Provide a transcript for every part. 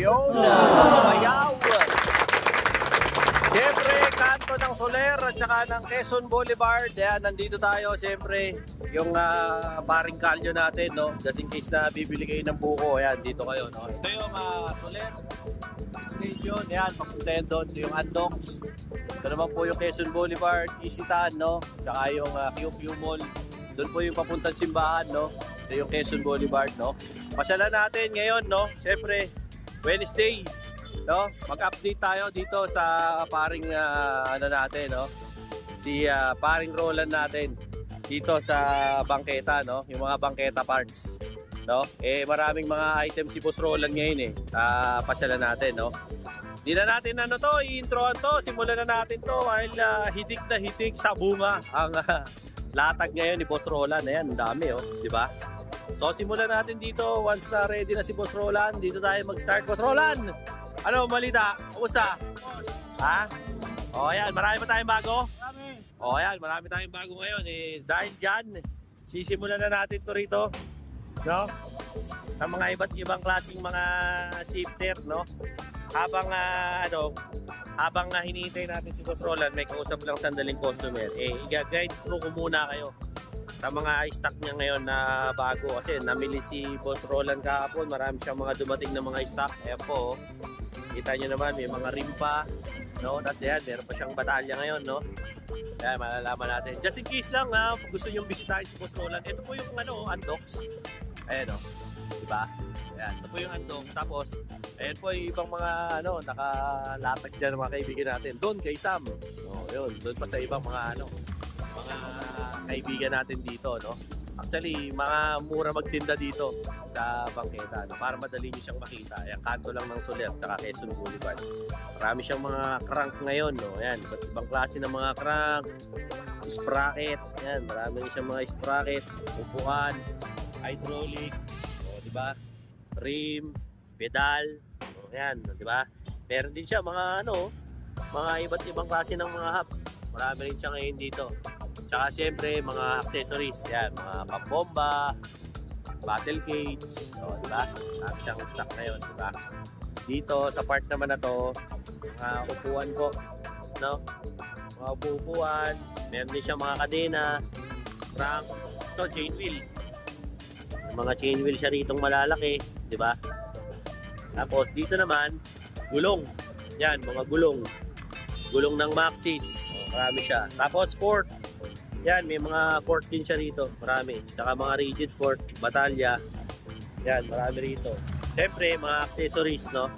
Yun, Bayaw. Siyempre, kanto ng Soler at saka ng Quezon Boulevard. Ayan, nandito tayo. Siyempre, yung paring kalyo natin, no? Just in case na bibili kayo ng buko. Ayan, dito kayo, no? Ito yung Soler Station. Ayan, papuntayan doon. Ito yung Andox. Ito naman po yung Quezon Boulevard, Isitan, no? Tsaka yung QQ Mall. Doon po yung papuntang simbahan, no? Ito yung Quezon Boulevard, no? Pasyalan natin ngayon, no? Siyempre, Wednesday, no? Mag-update tayo dito sa paring ano natin, no? Si paring Roland natin dito sa bangketa, no? Yung mga bangketa parts, no? Eh maraming mga items si Boss Roland ngayon eh. Pasyalan natin, no? Di na natin ano to, i-introan to, simulan na natin to dahil hitik na hitik sa bunga ang latag ngayon ni Boss Roland. Ayan, ang dami oh, di ba? So simulan natin dito once na ready na si Boss Roland. Dito tayo mag-start. Boss Roland, ano balita? Kumusta? Ha? O ayan, marami pa tayong bago? Marami. O ayan, marami tayong bago ngayon eh. Dahil dyan, sisimulan na natin to rito, no? Sa mga iba't ibang klaseng mga shifter, no? Habang habang hinihintay natin si Boss Roland, may kausap lang sandaling customer. Eh, i-guide through ko muna kayo sa mga stock niya ngayon na bago kasi namili si Boss Roland kahapon. Marami siyang mga dumating na mga stock. Ayan po, kita nyo naman may mga rim pa, no? Tapos yan, meron pa siyang batalya ngayon, no? Ayan, malalaman natin. Just in case lang na gusto nyo bisitahin si Boss Roland, ito po yung Andox. Ayan, no? Diba? Ayan, ito po yung Andox. Tapos, ayan po yung ibang mga nakalatag dyan mga kaibigan natin. Doon kay Sam. No, yun, doon pa sa ibang mga mga kaibigan natin dito, no? Actually, mga mura magtinda dito sa bangketa, no? Para madali nyo siyang makita. Ayan, kanto lang ng Soler, tsaka Quezon Boulevard. Marami siyang mga crank ngayon, no? Ayan, ibang klase ng mga crank, sprocket, ayan, marami rin siyang mga sprocket, upuan, hydraulic, o, diba? Rim, pedal, o, ayan, diba? Meron din siya mga mga iba't ibang klase ng mga hub. Marami rin siya ngayon dito. Tsaka siyempre mga accessories, yan, mga pambomba, battle cage, o, diba? Marami siyang stock ngayon, diba? Dito sa part naman na to, mga upuan po, no? Mga upuan, meron din siya mga kadena, crank, ito chain wheel. Mga chain wheel siya ritong malalaki, diba? Tapos dito naman, gulong. Yan, mga gulong. Gulong ng Maxxis. Marami siya. Tapos fork. Yan, may mga fork din siya rito. Marami. Saka mga rigid fork, batalya. Yan, marami rito. Siyempre, mga accessories, no?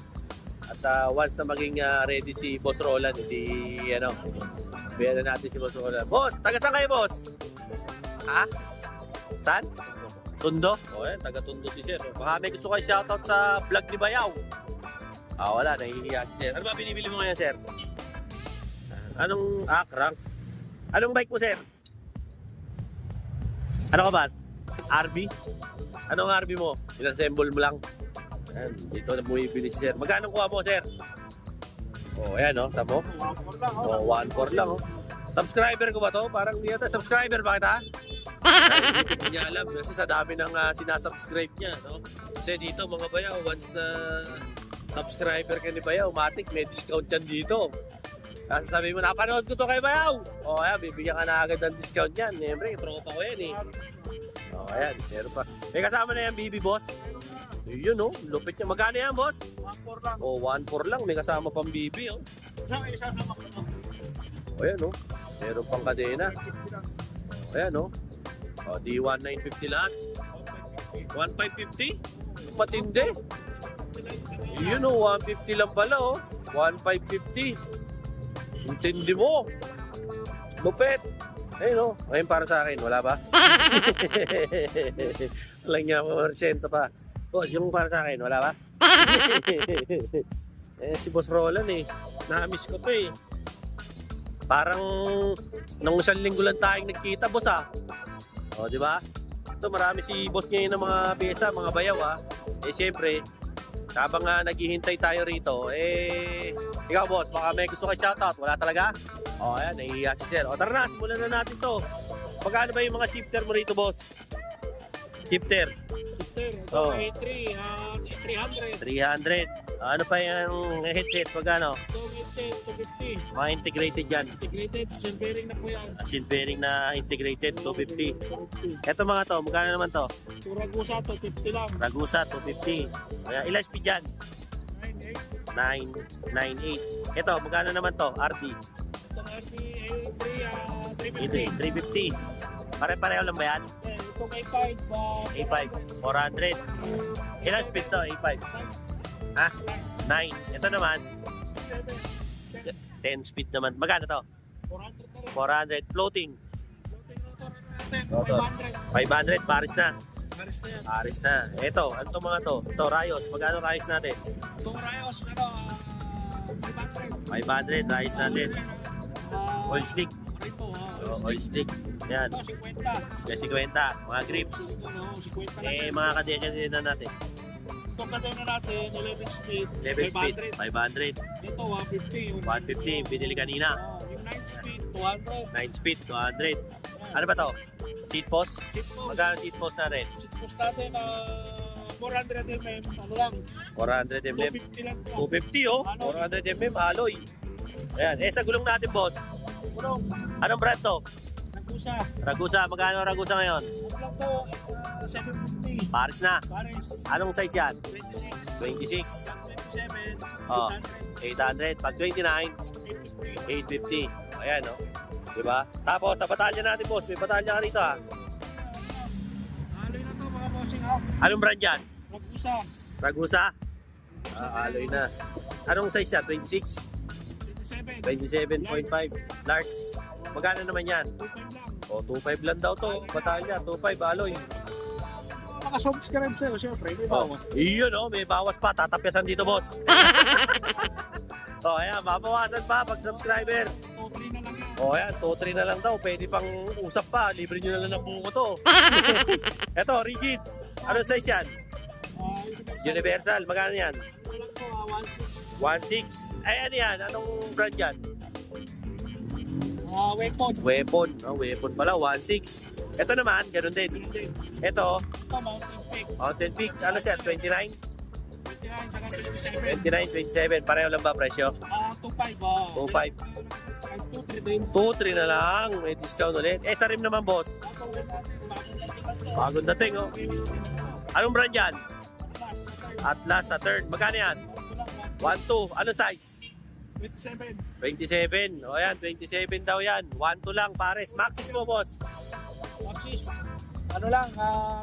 At once na maging ready si Boss Roland, hindi, bigyan na natin si Boss Roland. Boss, taga saan kayo, boss? Ha? Saan? Tondo? O yan, taga Tondo si Sir. Baka may gusto kayo shoutout sa vlog ni Bayaw. Wala, nahihiya si Sir. Ano ba binibili mo ngayon, Sir? Anong crank? Anong bike mo, Sir? Ano ka ba? RB? Anong RB mo? Inassemble mo lang. Ayan, dito na bumibili si Sir. Magkano kuha mo, Sir? Ayan, tamo? 1.4 lang, Subscriber ko ba to? Parang hindi yata. Subscriber ba kita? Hindi niya alam kasi sa dami ng sinasubscribe niya, no? Kasi dito, mga Bayaw, once na subscriber ka ni Bayaw, matik, may discount yan dito. Kasi sabi mo, napanood ko to kay Bayaw. Ayan, bibigyan ka na agad ng discount yan. Siyempre, tropa ko yan eh. Ayan, meron pa. May kasama na yan, BB Boss. Yun, lupit niya. Magkano yan, boss? 1.4 lang. 1.4 lang. May kasama pang BB, Isasama ko to. Ayan, meron pang kadena. Ayan, di 1,950 lahat. 1,550? Matindi. Yun, 150 lang pala, 1,550. Intindi mo. Lupit. Ayun, ngayon para sa akin, wala ba? Walang niya, mga pa. Boss, yung para sa akin, wala ba? Si Boss Roland na-miss ko pa Parang nung isang linggo lang tayong nagkita, boss di ba? Ito marami si boss ngayon ng mga pyesa, mga Bayaw siyempre, habang naghihintay tayo rito, ikaw boss, baka may gusto kayo shoutout, wala talaga? Ayan, nahihiya si Sir. Tara na, simulan na natin to. Magkano ba yung mga shifter mo rito, boss? Shifter. Shifter. Ito, Oh. A3, 300. 300. Ano pa yung headset? Pagkano? Ito, headset, 250. Mga integrated yan. Integrated, silver bearing na po yan. Shield bearing na integrated, 250. 250. Ito mga to, magkano naman to? Ito, Ragusa, 250 lang. Ragusa, 250. Kaya ilang speed yan? 98. 998. Ito, magkano naman to? RD. Ito, RT, A3, 350. 350. Pare-pareho lang ba yan? Itong A5, A5, 400. Ilang speed to? A5? Ha? 9. Ito naman, 7. 10 speed naman. Magkano to? 400 na rin. 400. Floating. Floating rotor natin, Rotor. 500. 500. Paris na. Paris na yan. Paris na. Ito, ano to mga to? Ito, Rayos. Magkano Rayos natin? Itong Rayos, 500. 500. Rayos natin. Oil slick. Rito, Oil slick. Yan. Ito, 50. May 50. Mga grips. Ito, 50 lang. Eh, mga kadenya na natin. Itong kadena natin, 11 speed, 11 speed. 500. 500. Ito, 150. Yung 150. Yung binili kanina. Yung 9 speed, 200. 9 speed. 200. Ano ba to? Seat post? Seat post. Magkano seat post natin? Seat post natin, 400 mm, ano lang, 400 mm. 250 lang. 250 oh. 400 mm alloy. Ayan. Eh, sa gulong natin, boss. Kulong, Anong brand to? Ragusa. Ragusa. Magkano Ragusa ngayon? Ano lang to, 750. Paris na. Pares, Anong size yan? 26. 26. 27. Oh. 800. 800. Pag 29, 850. 850. Ayan, no? Diba? Tapos, sa batalya natin, boss. May batalya ka rito, ha? Aloy na to mga bossing ha. Anong brand yan? Ragusa. Ragusa? Alloy na. Anong size yan? 26? 27. 27.5. Large. Magkano naman yan? 25 lang. O, 2.5 lang daw to. Batalya. 2.5 alloy. Nakasubscribe sa'yo, syempre. May Oh, bawas. iyon, no? May bawas pa. Tatapyasan dito, boss. Ayan. Mabawasan pa pag subscriber. 2-3 na lang yan. Ayan. 2-3 na lang daw. Pwede pang usap pa. Libre nyo na lang ng buko to. Eto, rigid. Anong size yan? Universal. Magkano yan? Ito lang to, 1.6. Ay, ano yan? Anong brand yan? 1.6. Weapon. Weapon. Weapon pala. 1.6. Ito naman, ganun din. Ito, Ito, Mountain Peak. Mountain Peak. Ano siya? 29? 29, saka 27. 29, 27. Pareho lang ba presyo? 2.5. 2.5. 2.3 din. 2.3 na lang. May discount ulit. Eh, sa rim naman, boss. Ito, wala natin. Bagong dating, oh. Anong brand yan? Plus, Atlas Saturn. Magkano yan? 1.2. Ano size? 27. 27. O yan, 27 daw yan. 1.2 lang, pares. Maxis mo, boss. Maxis. Ano lang,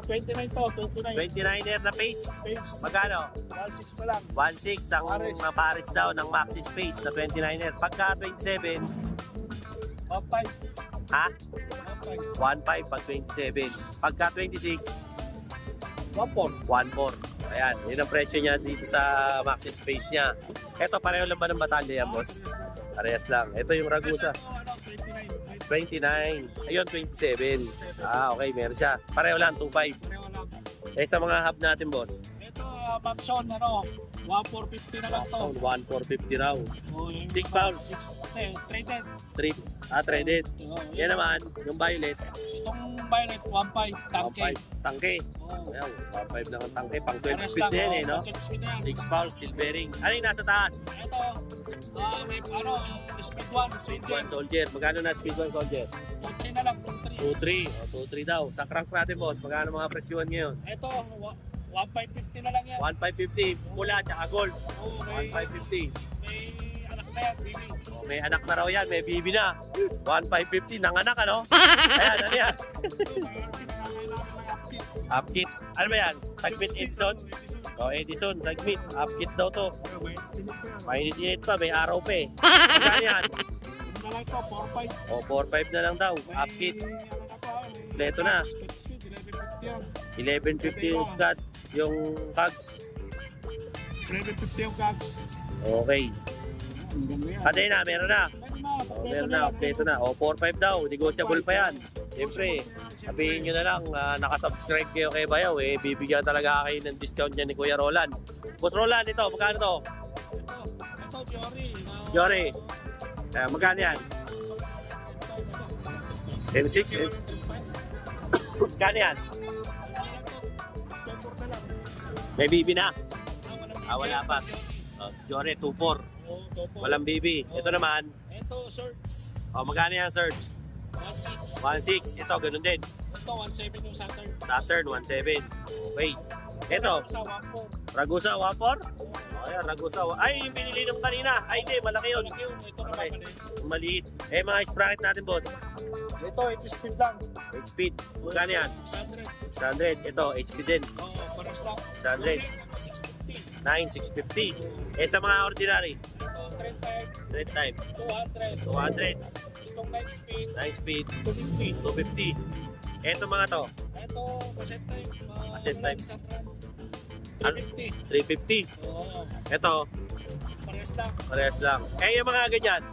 29 to, 29. 29er na pace. Space. Magkano? 1.6 na lang. 1.6 ang Pares. mga pares daw ng Maxis Space na 29er. Pagka 27, 1.5. ha? 1.5. 1.5 pag 27. Pagka 26, 1.4. 1.4. Ayan, yun ang presyo niya dito sa Maxis Space niya. Ito, pareho lang ba ng batalya yan, boss? Parehas lang. Ito yung Ragusa. 29. Ayun, 27. Okay, meron siya. Pareho lang, 2.5. Pareho lang. Eh, sa mga hub natin, boss. Ito, Maxon, 1.450 na lang to. So, 1.450 raw. Oh, yung 6 pounds. traded. Traded. Oh, Yan naman, yung violet. Itong violet, 1.5. Tangke. 1.5. Tangke. Oh, Ayan, 1.5 lang ang tangke. Pang 20 pares speed lang, na yan, eh, no? 20 speed na yan. 6 pounds, silvering. Ano yung nasa taas? Ito, may speed 1, Speed soldier. 1 soldier. Magkano na speed 1 soldier? 2.3 na lang, 2.3. 2.3. O, 2.3 daw. Sa crank natin, boss. Magkano mga presyuhan ngayon? Ito, 1.550 na lang yan. 1.550. Pula, tsaka gold. Oh, may 1.550. anak na yan, baby. O, may anak na raw yan. May bibi na. 1.550. Nanganak, ano? Ayan, ano yan? Upkit. Ano ba yan? Sagmit Edison? O, Edison. Sagmit. Upkit daw to. Mainit-init pa. May araw pa eh. Magkano yan? Ano na lang ito, 4.5. O, 4.5 na lang daw. Upkit. Kompleto na. 11.50 yung Scott. Yung Cogs. 11.50 yung caps. Okay. Ang ganda yan. Kadena, meron na. O, meron na. Kompleto na. O, 4.5 daw. Negotiable pa yan. Siyempre, sabihin nyo na lang, nakasubscribe kayo kay Bayaw, eh, bibigyan talaga kayo ng discount niya ni Kuya Roland. Boss Roland, ito, magkano to? Ito, Jory. Jory. Magkano yan? M6? Magkano yan? May bibi na. Walang Wala pa. Jore, 2.4. Oo, topo. Walang bibi. Ito naman. Ito, search. Magkano yan, Search? 1.6. 1.6. Ito, ganun din. Ito, 1.7 yung Saturn. Saturn, 1.7. Okay. Ito, Sa 1.4. Ragusa, 1.4. Ayan, Ragusa. Ay, yung binili nung kanina. Ay, hindi, malaki yun. Malaki yun. Ito Okay. naman maliit. Maliit. Mga sprocket natin, boss. Ito, 80 speed lang. 8 speed. Magkano yan? 100. 100. Ito, HP din. Oo, pares lang. 100. 650. 9,650. Sa mga ordinary. Ito, 35. Red type. 200. 200. Itong 9 speed. 9 speed. 250. 250. Ito mga to. Ito, cassette type. Cassette type. Sa trend. 350. 350. Oo, Ito, pares lang. parehas lang. Yung mga ganyan.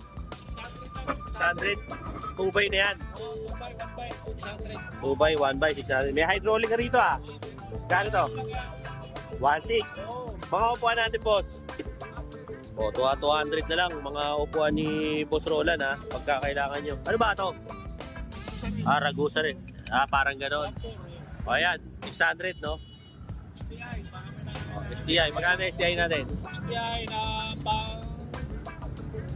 600 lang. 100. 2 by na yan. Oo, 2 by, 1 by. 600. 2 by, 1 by, 600. May hydraulic ka rito ah. Kano to? 1.6. Oo. Mga upuan natin, boss. 200 na lang. Mga upuan ni Boss Roland ha. Pagka kailangan nyo. Ano ba to? Ragusa rin. Parang ganon. Ayan, 600 no? STI, STI. Magkano STI natin? STI na pang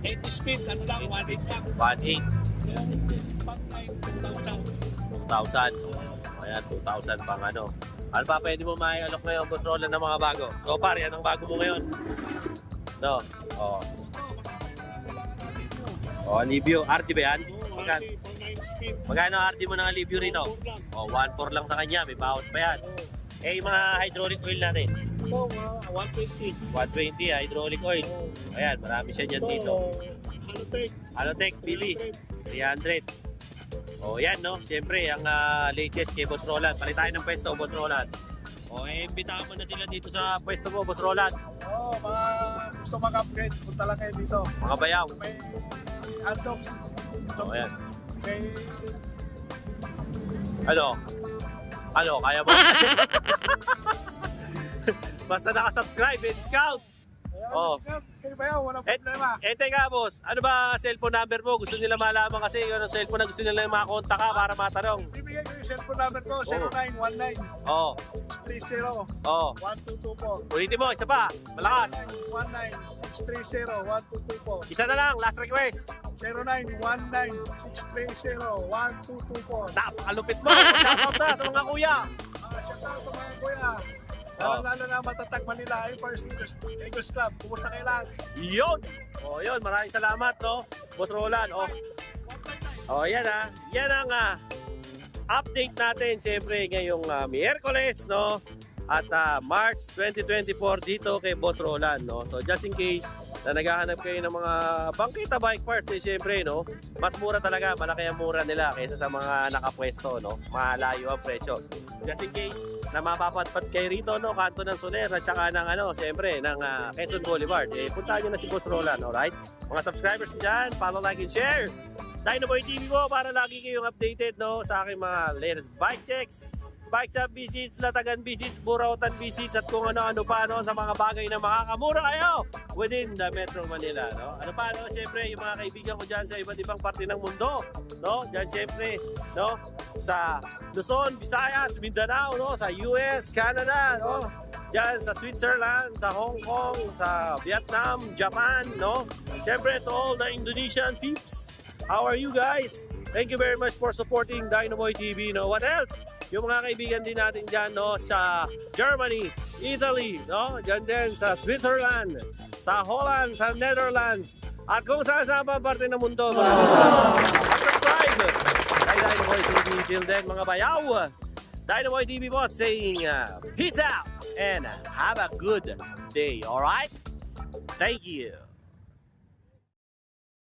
80 speed, ano lang, 1.8 lang. 1.8. Pang 2,000. 2,000. Ayan, 2,000 pang ano. Ano pa pwede mo maialok ngayon, Boss Roland, ng mga bago? So par, yan ang bago mo ngayon. No? Alivio. RD ba yan? Magkano? Pang 9 speed. Magkano RD mo ng Alivio rito? 1.4 lang sa kanya. May bawas pa yan. Yung mga hydraulic oil natin. Ito, 120. 120 hydraulic oil. Ayan, marami siya dyan dito. Halotech. Alotech, Billy. 300. Yan no. Siyempre, ang latest kay Boss Roland. Palit tayo ng pwesto, Boss Roland. Imbitahan mo na sila dito sa pwesto mo, Boss Roland. Oo, mga gusto mag-upgrade, punta lang kayo dito. Mga bayaw. May Andox. Ayan. May Ano, kaya mo? Basta naka-subscribe, discount. Oo. Kayo ba yun? Walang problema. Teka boss, ano ba cellphone number mo? Gusto nila malaman kasi yung cellphone na gusto nila makakontak ka para matanong. Bibigyan ko yung cellphone number ko, 0919 Oo. 630 Oo. 1224. Ulitin mo, isa pa. Malakas. 0919 630 1224. Isa na lang, last request. 0919 630 1224. Napakalupit mo. Shoutout na sa mga kuya. Shout out sa mga kuya. Lalo na matatag Manila, First Eagles Club. Kumusta kayo lahat? Yun. Yun. Maraming salamat, no? Boss Roland. Yan Yan ang update natin. Siyempre, ngayong Miyerkules, no? At March 2024 dito kay Boss Roland, no? So, just in case na naghahanap kayo ng mga bangkita bike parts, siyempre, no? Mas mura talaga. Malaki ang mura nila kaysa sa mga nakapwesto, no? Malayo ang presyo. Just in case na mapapadpad kayo rito, no? Kanto ng Soler at saka ng, siyempre, ng Quezon Boulevard. Puntahan nyo na si Boss Roland, alright? Mga subscribers dyan, follow, like, and share. Dynoboy TV mo para lagi kayong updated, no? Sa aking mga latest bike checks, bike shop visits, latagan visits, burautan visits, at kung ano-ano pa, no? Sa mga bagay na makakamura kayo within the Metro Manila, no? Ano pa, no? Siyempre, yung mga kaibigan ko dyan sa iba't ibang parte ng mundo, no? Dyan, siyempre, no? Sa Luzon, Visayas, Mindanao, no? Sa US, Canada, no? Dyan sa Switzerland, sa Hong Kong, sa Vietnam, Japan, no? Siyempre, to all the Indonesian peeps, how are you guys? Thank you very much for supporting Dynoboy TV, no? What else? Yung mga kaibigan din natin dyan, no? Sa Germany, Italy, no? Dyan din sa Switzerland, sa Holland, sa Netherlands, at kung saan sa parte ng mundo. Subscribe kay Dynoboy TV. Till then, mga bayaw, Dynoboy TV boss saying peace out and have a good day, alright? Thank you.